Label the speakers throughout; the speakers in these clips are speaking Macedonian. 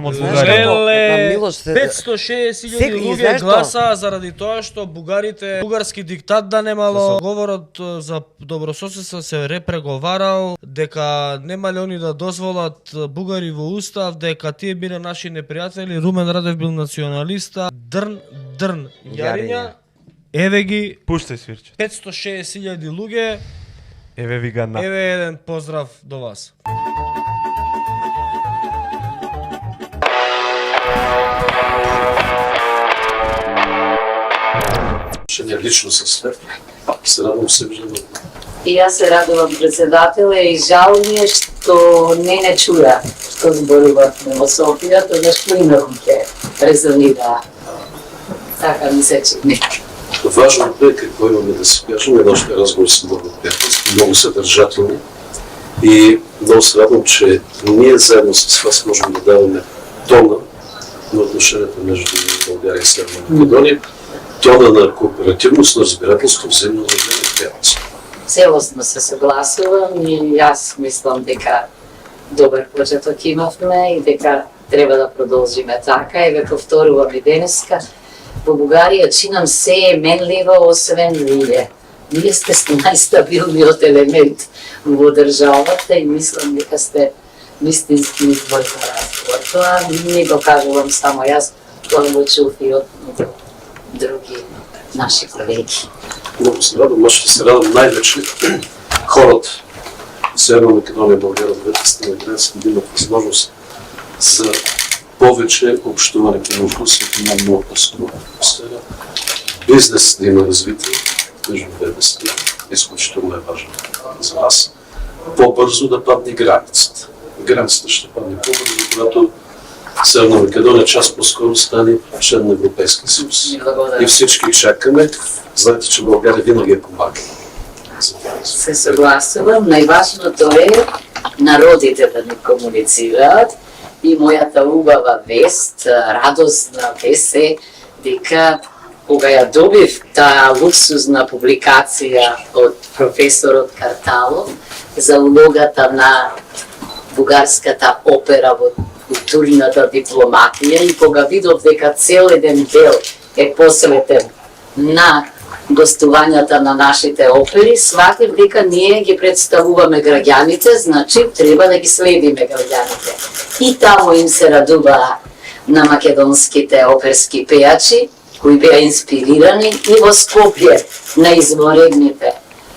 Speaker 1: Леле,
Speaker 2: Милош,
Speaker 1: 560.000 луѓе гласаа заради тоа што бугарски диктат да немало, говорот за добрососедство се репреговарал, дека немале они да дозволат бугари во устав, дека тие биле наши непријатели, Румен Радев бил националиста, дрн, јариња, еве ги,
Speaker 3: Пуште свирче.
Speaker 1: 560.000 луѓе,
Speaker 3: Еве ви га на.
Speaker 1: еве еден поздрав до вас.
Speaker 4: Лично со све. Се радувам се виждам.
Speaker 5: И јас се радувам председателе и жал ми е што не чуја што зборувавме во Софија, тогаш поинаку резонира. Така ми се чини.
Speaker 4: Важно е какво имаме да си кажем. Нашите разговори са много приятелски, много съдържателни. И много се радвам, че ние заедно с вас можем да даваме тона на отношенията между България и Северна Македония, тона на кооперативност, на разбирателство, взаимно разбиране и приятелство.
Speaker 5: Целосно се согласувам и јас мислам дека добар почеток имавме и дека треба да продолжиме така. И ве повторувам и денеска, во Бугарија чинам се е менливо освен вие. Вие сте најстабилниот елемент во државата и мислам дека сте вистински избор за разговор. Тоа не го кажувам само јас, тоа го чув и од други наши колеги.
Speaker 4: Много се радвам, аз ще се радвам най-вече хората в Северна Македония и България, двете страни граници, да имат възможност за повече общуване помежду си в една много по-скромна атмосфера. Бизнес да има развитие между двете страни, изключително е важно за нас. По-бързо да падне границата. Границата ще падне по-бързо, когато Северна Македония част по-скоро стане член на Европейския съюз. И всички чакаме. Знаете, че България винаги е помагала.
Speaker 5: Се согласувам. Најважното е народите да ни комуницираат и мојата убава вест, радосна вест е дека кога ја добив таа луксузна публикација од професорот Карталов за улогата на бугарската опера во културната дипломатија и кога видов дека цел еден дел е посветен на гостувањата на нашите опери, сватив дека ние ги представуваме граѓаните, значи треба да ги следиме граѓаните. И таму им се радуваа на македонските оперски пејачи, кои беа инспирирани и во Скопје на изворедните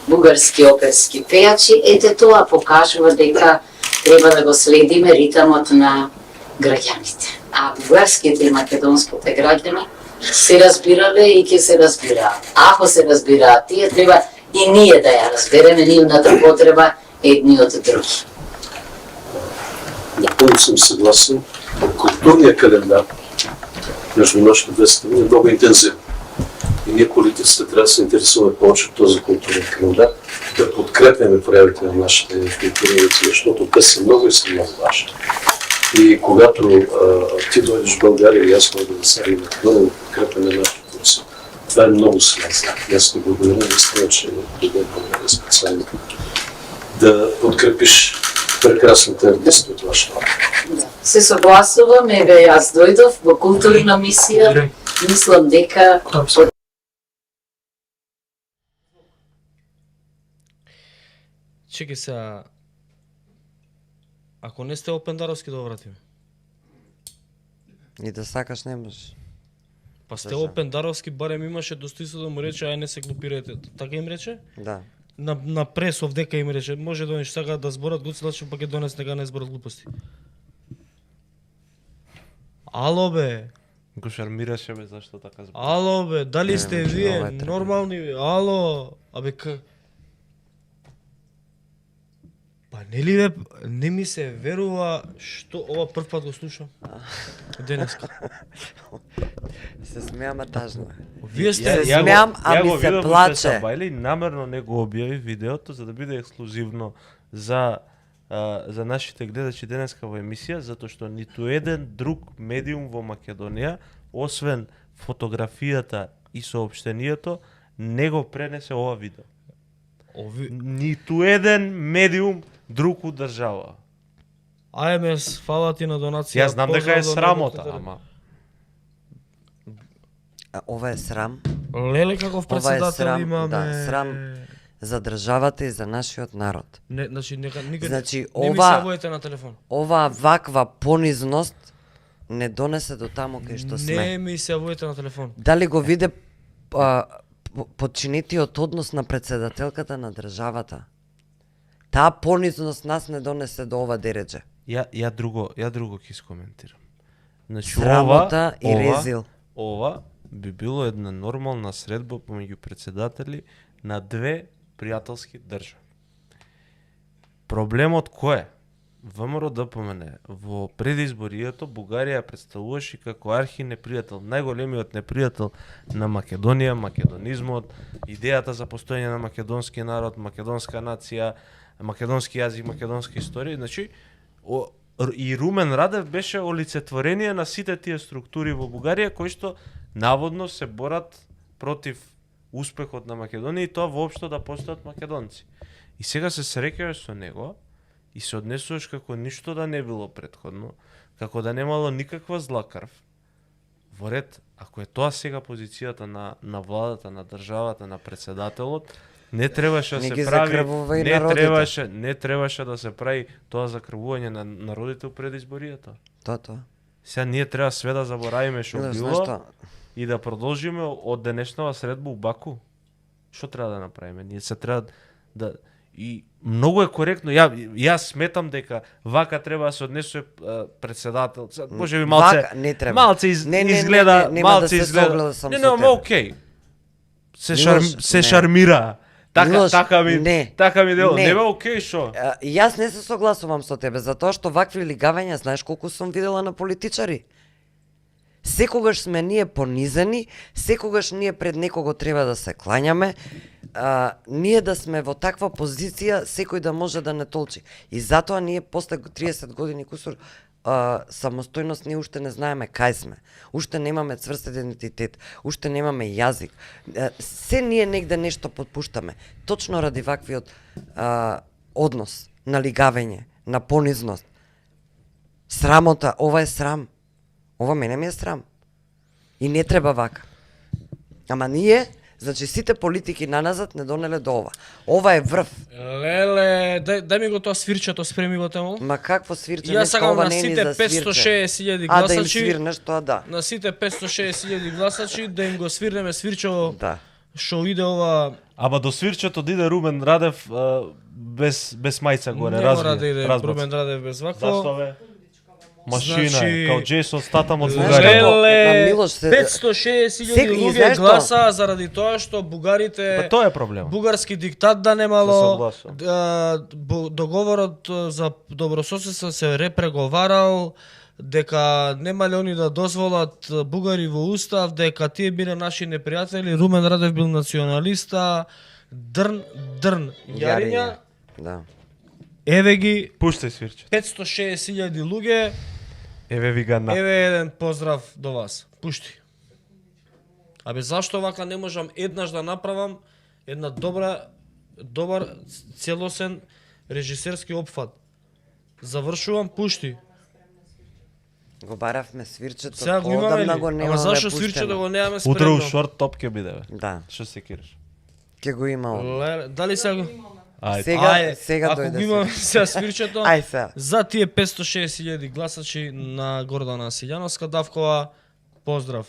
Speaker 5: бугарски оперски пејачи. Ете тоа покажува дека треба да го следиме ритамот на граѓаните. А бугарските и македонските граѓани се разбирале и ќе се разбираат. Ако се разбираат тие, треба и ние да ја разбереме нивната потреба едни од други.
Speaker 4: Напълно съм съгласен. Културният календар между нашите две страни е много интензивен. И ние политиците трябва да се интересуваме повече от този културен календар, да подкрепяме проявите на нашите културни деца, защото те са много и са много важни. И когато ти дойдеш в България и аз мога да се много подкрепяме нашите деца, това е много смислено. Аз те благодаря наистина, че дойде в България специално да подкрепиш прекрасните артисти от вашата работа.
Speaker 5: Се согласувам, еве јас дојдов во културна мисија, мислам дека
Speaker 1: Чекай се, ако не сте опендаровски да вратиме.
Speaker 2: И да сакаш не можеш.
Speaker 1: Па сте опендаровски, барем имаше достоинство да му рече, ај не се глупирате. Така им рече?
Speaker 2: Да.
Speaker 1: На пресов дека им рече, може да не сакаат да зборат Гуцелачев, па ќе донес нека не зборат глупости. Ало бе.
Speaker 3: Го шармираше бе, зашто така збора.
Speaker 1: Ало бе, дали сте
Speaker 2: Не,
Speaker 1: вие
Speaker 2: ова е трпен.
Speaker 1: нормални бе? Ало, абе Па нели бе, не ми се верува што ова прв пат го слушам. Денеска.
Speaker 2: Се смеам тажно.
Speaker 1: Вие сте
Speaker 2: Ја смеам, а ми се плаче.
Speaker 3: Бајли намерно не го објави видеото за да биде ексклузивно за нашите гледачи денеска во емисија, затоа што ниту еден друг медиум во Македонија, освен фотографијата и соопштението, не го пренесе ова видео. Ниту еден медиум друг од држава.
Speaker 1: АМС, фала ти на донација.
Speaker 3: Јас знам дека е
Speaker 1: поздрав до
Speaker 3: срамота,
Speaker 1: неговите-
Speaker 3: ама
Speaker 2: Ова е срам.
Speaker 1: Леле каков
Speaker 2: Ова е
Speaker 1: председател
Speaker 2: срам,
Speaker 1: имаме.
Speaker 2: да, срам за државата и за нашиот народ.
Speaker 1: Не, значи никаде
Speaker 2: Значи,
Speaker 1: не ми
Speaker 2: ова-
Speaker 1: се воете на телефон.
Speaker 2: Ова ваква понизност не донесе до таму кај што сме.
Speaker 1: Не ми се воете на телефон.
Speaker 2: Дали го виде подчинетиот однос на председателката на државата? Таа понизност нас не донесе до ова дередже.
Speaker 3: ја друго ќе искоментирам. Значи
Speaker 2: Срамота и резил.
Speaker 3: Ова би било една нормална средба помеѓу председатели на две пријателски држави. Проблемот кој е? ВМРО ДПМН во предизборието Бугарија ја представуваше како архинепријател, најголемиот непријател на Македонија, македонизмот, идејата за постоење на македонски народ, македонска нација, македонски јазик, македонска историја. Значи, и Румен Радев беше олицетворение на сите тие структури во Бугарија кои што наводно се борат против успехот на Македонија и тоа воопшто да постојат македонци. И сега се среќаваш со него и се однесуваш како ништо да не било претходно, како да немало никаква зла крв. Во ред, ако е тоа сега позицијата на владата, на државата, на председателот, не требаше да
Speaker 2: Не
Speaker 3: се
Speaker 2: ги
Speaker 3: прави,
Speaker 2: закрвува и народите.
Speaker 3: не требаше да се прави тоа закрвување на народите пред изборијата.
Speaker 2: Тоа.
Speaker 3: Сега ние треба све да заборавиме што
Speaker 2: Знаеш
Speaker 3: било
Speaker 2: што?
Speaker 3: и да продолжиме од денешнава средба у Баку. Што треба да направиме? Ние се треба да и многу е коректно. Јас сметам дека вака треба да се однесува председател. Може би малце
Speaker 2: Вака не треба.
Speaker 3: малце изгледа,
Speaker 2: нема
Speaker 3: малце
Speaker 2: да се
Speaker 3: изгледа.
Speaker 2: согласам
Speaker 3: Не,
Speaker 2: со
Speaker 3: ама
Speaker 2: тебе.
Speaker 3: окей.
Speaker 2: Милош,
Speaker 3: Се
Speaker 2: не.
Speaker 3: шармира.
Speaker 2: Милош,
Speaker 3: Така ми дело.
Speaker 2: не.
Speaker 3: Не бе окей шо?
Speaker 2: Јас не се согласувам со тебе, затоа што вакви лигања, знаеш колку сум видела на политичари? Секогаш сме ние понизени, секогаш ние пред некого треба да се клањаме, ние да сме во таква позиција, секој да може да не толчи. И затоа ние после 30 години кусур самостојност ние уште не знаеме кај сме. Уште немаме цврст идентитет, уште немаме јазик. Се ние негде нешто подпуштаме. Точно ради ваквиот однос на лигавење, на понизност. Срамота, ова е срам. Ова мене ми е срам. И не треба вака. Ама ние, значи сите политики наназад не донеле до ова. Ова е врв.
Speaker 1: Леле, дај ми го тоа свирчето, спреми го темо.
Speaker 2: Ма какво свирче?
Speaker 1: Јас
Speaker 2: Нешто
Speaker 1: сакам
Speaker 2: ова
Speaker 1: на
Speaker 2: не е ни
Speaker 1: сите
Speaker 2: за свирче.
Speaker 1: 560.000
Speaker 2: А да им
Speaker 1: гласачи,
Speaker 2: свирнеш тоа да.
Speaker 1: на сите 560.000 гласачи да им го свирнеме свирчево
Speaker 2: Да.
Speaker 1: што иде ова.
Speaker 3: Ама до свирчето да иде Румен Радев без мајца горе,
Speaker 1: Не мора да иде
Speaker 3: разбац.
Speaker 1: Румен Радев без вакво.
Speaker 3: Зашто бе? Машина,
Speaker 1: Значи-
Speaker 3: као Джейсон Статам од
Speaker 2: Знаеш
Speaker 3: Бугарија.
Speaker 2: како?
Speaker 1: Леле,
Speaker 2: Милош,
Speaker 1: 560.000
Speaker 2: Секој- и
Speaker 1: луѓе
Speaker 2: знаеш што?
Speaker 1: гласаа заради тоа што бугарите
Speaker 3: Па тоа е проблем.
Speaker 1: бугарски диктат да
Speaker 3: Се
Speaker 1: немало,
Speaker 3: согласувам.
Speaker 1: договорот за добрососедство се репреговарал, дека немале они да дозволат бугари во устав, дека тие биле наши непријатели, Румен Радев бил националиста, дрн, јариња,
Speaker 2: Да.
Speaker 1: еве ги
Speaker 3: Пуштај свирчето.
Speaker 1: 560.000 луѓе,
Speaker 3: Еве ви га на.
Speaker 1: еве еден поздрав до вас. Пушти. Абе зашто вака не можам еднаш да направам една добар целосен режисерски опфат. Завршувам, пушти.
Speaker 2: Го баравме свирчето,
Speaker 1: Сега го имаме
Speaker 2: поодамна
Speaker 1: ли?
Speaker 2: го
Speaker 1: Ама
Speaker 2: немаме
Speaker 1: зашто
Speaker 2: пуштено.
Speaker 1: свирчето го немаме
Speaker 3: Утре у
Speaker 1: спремно?
Speaker 3: шорт топ ќе биде бе.
Speaker 2: Да,
Speaker 3: Што се кириш?
Speaker 2: ќе го има он.
Speaker 1: Леле, дали сега го...
Speaker 3: Ајде.
Speaker 2: Сега
Speaker 1: ако
Speaker 2: дојде
Speaker 1: го имаме
Speaker 2: свирчето.
Speaker 1: сега свирчето,
Speaker 2: Ај сега.
Speaker 1: за тие 560.000 гласачи на Гордана Силјановска Давкова, поздрав.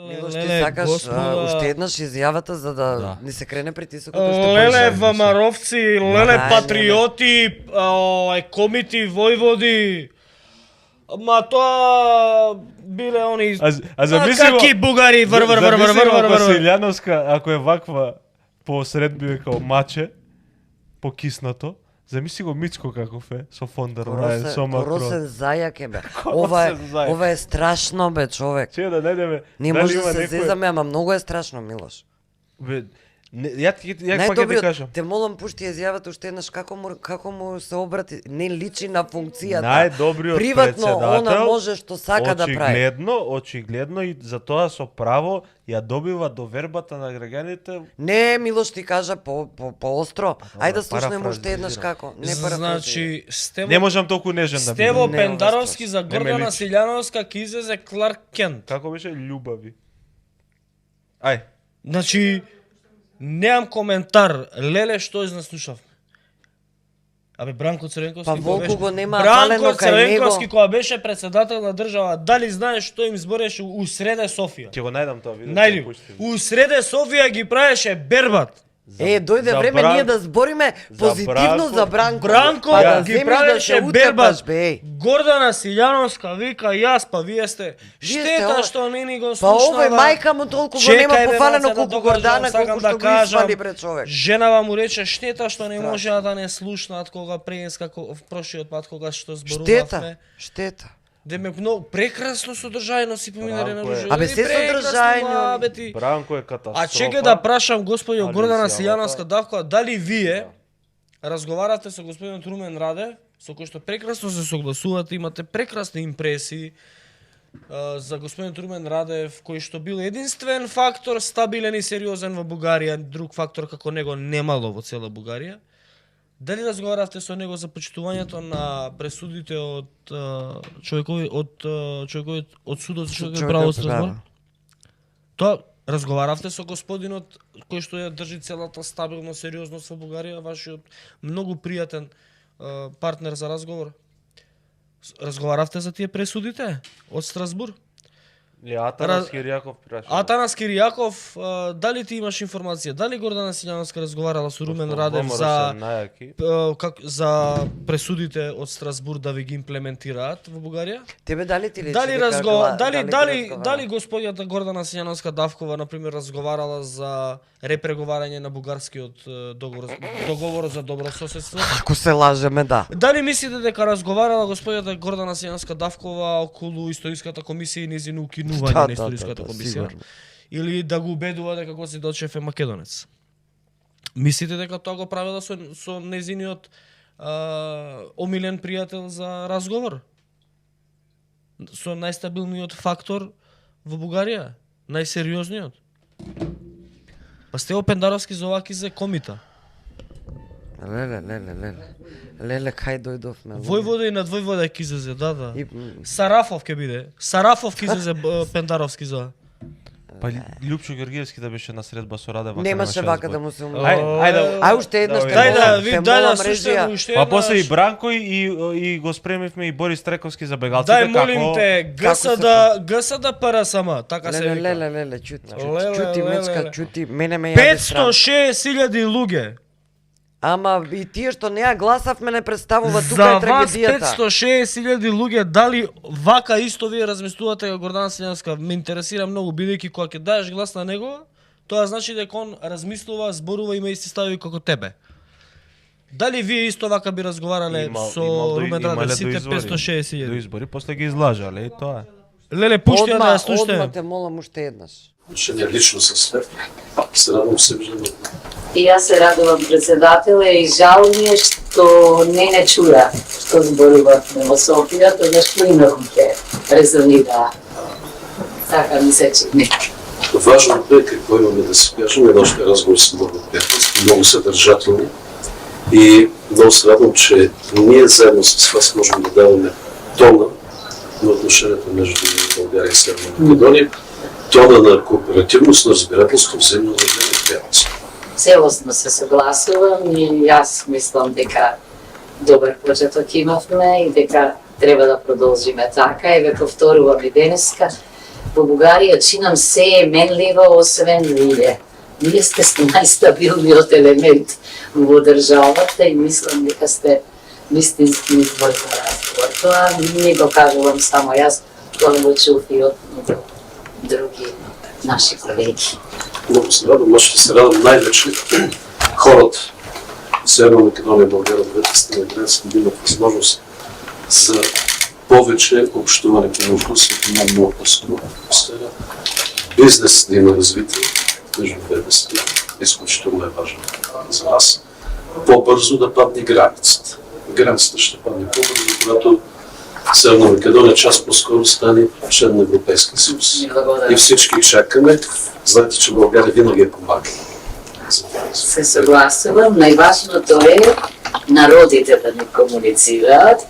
Speaker 2: Милош, ти сакаш уште еднаш изјавата за да
Speaker 3: Да.
Speaker 2: ни се крене притисокот уште
Speaker 1: Леле
Speaker 2: поише.
Speaker 1: ВМРО-вци, леле
Speaker 2: Ај,
Speaker 1: патриоти, комити, војводи, Ма тоа биле они
Speaker 3: А замисли го...
Speaker 1: каки бугари вр.
Speaker 3: Ако Силјановска, ако е ваква по сред би као маче, покиснато, замисли го Мицко каков е, со Фондер Лајен, со Макрон.
Speaker 2: Коросен зајак е бе.
Speaker 3: Коросен зајак.
Speaker 2: Ова е страшно бе, човек.
Speaker 3: Че да најдеме...
Speaker 2: Не
Speaker 3: дали
Speaker 2: може
Speaker 3: има
Speaker 2: да се
Speaker 3: некој-
Speaker 2: зезаме, ама многу е страшно, Милош.
Speaker 3: Бе, ја пак ќе ти кажам.
Speaker 2: те молам пушти изјавата уште еднаш како му се обрати, не личи на функцијата.
Speaker 3: Најдобриот
Speaker 2: Приватно
Speaker 3: председател,
Speaker 2: она може што сака да прави.
Speaker 3: Очигледно и за тоа со право ја добива довербата на граѓаните.
Speaker 2: Не, Милош ти кажа по остро. Ајде да слушнеме уште
Speaker 3: парафразирам.
Speaker 2: еднаш како. Не
Speaker 1: Значи, Стево
Speaker 3: Не можам толку нежен да
Speaker 1: Стево
Speaker 3: бидам.
Speaker 2: Не,
Speaker 1: Пендаровски
Speaker 2: ова
Speaker 1: за
Speaker 3: ме
Speaker 1: Гордана
Speaker 3: личи.
Speaker 1: Силјановска ќе излезе Кларк Кент.
Speaker 3: Како беше љубави? Ај,
Speaker 1: Значи, немам коментар. Леле, што изнаслушавме? Абе, Бранко Црвенковски
Speaker 2: Па Волку го нема
Speaker 1: Бранко
Speaker 2: фалено кај
Speaker 1: Црвенковски
Speaker 2: него.
Speaker 1: кога беше председател на држава, дали знаеш што им збореше усреде Софија?
Speaker 3: ќе го најдам тоа видео.
Speaker 1: Најди
Speaker 3: ќе го
Speaker 1: го.
Speaker 3: пуштим.
Speaker 1: Усреде Софија ги правеше бербат.
Speaker 2: Дојде
Speaker 3: за
Speaker 2: време
Speaker 3: Бран-
Speaker 2: ние да збориме
Speaker 3: за
Speaker 2: позитивно за Бранко.
Speaker 1: Бранко
Speaker 2: па да
Speaker 1: ги
Speaker 2: земиш
Speaker 1: правеше
Speaker 2: да се утепаш,
Speaker 1: бербат.
Speaker 2: бе, еј.
Speaker 1: Гордана Силјановска вика јас, па вие сте.
Speaker 2: Вие
Speaker 1: Штета
Speaker 2: сте,
Speaker 1: што не ни го
Speaker 2: Па
Speaker 1: слушнава.
Speaker 2: овој мајка му толку го
Speaker 1: Чекај,
Speaker 2: нема
Speaker 1: бе,
Speaker 2: пофалено
Speaker 1: Маце, да
Speaker 2: колку
Speaker 1: докажам,
Speaker 2: Гордана,
Speaker 1: сакам
Speaker 2: колку
Speaker 1: да
Speaker 2: што го
Speaker 1: кажам.
Speaker 2: испали пред човек.
Speaker 1: Женава му рече штета што не можеа да не слушнаат кога преска в прошиот пат кога што зборувавме.
Speaker 2: Штета.
Speaker 1: Демек многу прекрасно содржајно си поминале на
Speaker 3: Бранко е.
Speaker 1: лужи.
Speaker 2: Абе, се содржајно.
Speaker 3: Бранко е катастрофа.
Speaker 1: А чекај да прашам господиот
Speaker 3: Али
Speaker 1: Гордана
Speaker 3: изјавата-
Speaker 1: Силјановска Давкова, дали вие разговарате со господинот Румен Раде, со кој што прекрасно се согласувате, имате прекрасни импресии за господинот Румен Радев, кој што бил единствен фактор, стабилен и сериозен во Бугарија, друг фактор како него немало во цела Бугарија. Дали разговаравте со него за почитувањето на пресудите од човековиот од судот за човекови права од Страсбург? Тоа разговаравте со господинот кој што ја држи целата стабилна сериозност во Бугарија, вашиот многу пријатен партнер за разговор? Разговаравте за тие пресудите од Страсбург?
Speaker 3: Атанас Киријаков праша.
Speaker 1: Атанас Киријаков, дали ти имаш информација? Дали Гордана Силјановска разговарала со Румен Радев за пресудите од Страсбург да ви ги имплементираат во Бугарија?
Speaker 2: Тебе дали ти личи?
Speaker 1: Дали господјата Гордана Силјановска Давкова на пример разговарала за репреговарање на бугарскиот договор за добрососедство?
Speaker 2: Ако се лажеме, да.
Speaker 1: Дали мислите дека разговарала господјата Гордана Силјановска Давкова околу историјската комисија и нејзино укинување на историјската комисија?
Speaker 2: сигурно.
Speaker 1: Или да го убедува дека Гоце Делчев е македонец? Мислите дека тоа го правила со нејзиниот омилен пријател за разговор? Со најстабилниот фактор во Бугарија? Најсериозниот? Па Стево Пендаровски за оваки за комита.
Speaker 2: Леле, кај дојдовме?
Speaker 1: Војвода и над Војвода ќе излезе, да.
Speaker 2: И-
Speaker 1: Сарафов ќе биде. Сарафов ќе излезе Пендаровски за.
Speaker 3: Па Лјупчо Георгиевски да беше на средба со Раде,
Speaker 2: Немаше вака да му се умре.
Speaker 3: Ајде,
Speaker 2: Ај уште еднаш те
Speaker 1: Дај да,
Speaker 2: молам,
Speaker 1: ви
Speaker 2: те
Speaker 1: дај да
Speaker 2: молам,
Speaker 1: слушаме
Speaker 2: режија.
Speaker 1: уште
Speaker 3: Па
Speaker 1: една.
Speaker 3: после и Бранко и го спремивме и Борис Трековски за бегалците.
Speaker 1: Дај молим те, ГСД ПРСМ, така се вика.
Speaker 2: Леле,
Speaker 1: Леле,
Speaker 2: чути,
Speaker 1: леле,
Speaker 2: Мецка,
Speaker 1: леле.
Speaker 2: чути, мене ме јаде срам.
Speaker 1: 560.000 луѓе.
Speaker 2: Ама и тие што не ја гласавме не представува тука
Speaker 1: За
Speaker 2: е
Speaker 1: вас
Speaker 2: трагедијата.
Speaker 1: 560.000 луѓе, дали вака исто вие размислувате како Гордана Силјановска? Ме интересира многу, бидејќи кога ќе даеш глас на него, тоа значи дека он размислува, зборува, има исти стави како тебе. Дали вие исто вака би разговарале со Румен Радев, сите 560.000?
Speaker 3: До избори, после ги излажале и тоа.
Speaker 1: Леле, пушти ја да ја слушате.
Speaker 2: Одма те молам уште еднаш.
Speaker 4: Отношение лично с теб. Се радвам се виждаме.
Speaker 5: И јас се радувам председателе и жал ми е што не чуја што зборувавме во Софија, тогаш плиновите резонира. Така ми се чини.
Speaker 4: Важното е какво имаме да си кажем. Нашите разговори са много приятелски, много съдържателни и много се радвам, че ние заедно с вас можем да даваме тона на отношенията между България и Северна Македония, тона на кооперативност, на разбирателство, взаимно уважение и приятелство.
Speaker 5: Целосно се согласувам и јас мислам дека добар почеток имавме и дека треба да продолжиме така и ве повторувам и денеска. Во Бугарија чинам се е менливо освен вие. Вие сте најстабилниот елемент во државата и мислам дека сте вистински избор за разговор. Тоа не го кажувам само јас, тоа го чув и од други наши колеги.
Speaker 4: Много се радвам, може да се радвам най-вече хората в Северна Македония, България, двете страни граници да имат възможност за повече общуване помежду си в една много по-скоро атмосфера. Бизнес да има развитие между двете страни, изключително е важно за нас. По-бързо да падне границата. Границата ще падне по-бързо, когато Северна Македония част по-скоро стане член на Европейския съюз. И всички чакаме. Знаете, че България винаги е помагала.
Speaker 5: Се согласувам. Најважното е народите да ни комуницираат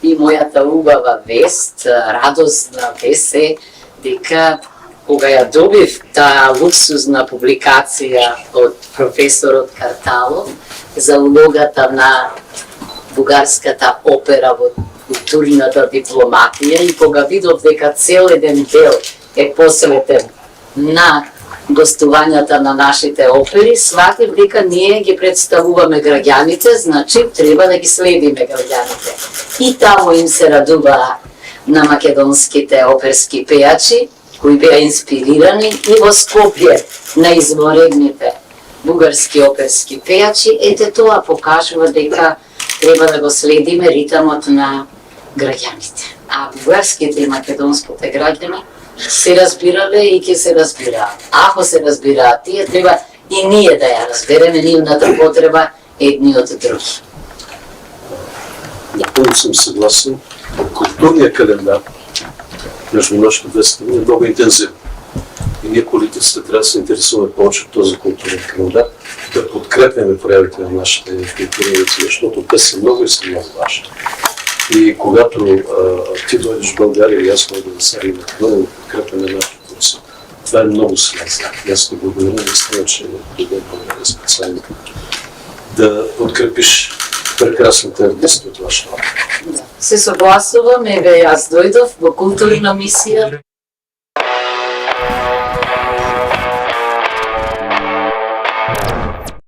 Speaker 5: и мојата убава вест, радосна вест е дека кога ја добив таа луксузна публикација од професорот Карталов за улогата на бугарската опера во културната дипломатија и кога видов дека цел еден дел е посветен на гостувањата на нашите опери, сватив дека ние ги представуваме граѓаните, значи треба да ги следиме граѓаните. И таму им се радува на македонските оперски пејачи, кои беа инспирирани и во Скопје на изворедните бугарски оперски пејачи. Ете тоа покажува дека треба да го следиме ритамот на граѓаните. А бугарските и македонските граѓани се разбирале и ќе се разбираат. Ако се разбираат тие, треба и ние да ја разбереме нивната потреба едни од други.
Speaker 4: Напълно съм съгласен. Културният календар между нашите две страни е много интензивен. И ние политиците трябва да се интересуваме повече от този културен календар, да подкрепяме проявите на нашите културници, защото те са много и са много важни. И когато ти дойдеш в България и аз мога да сега и Македония да подкрепяме нашите творци, това е много смислено. И аз ти благодаря наистина, че дойде в България специално да подкрепиш прекрасните артисти от вашата.
Speaker 5: Се согласувам, еве јас дојдов во културна мисија.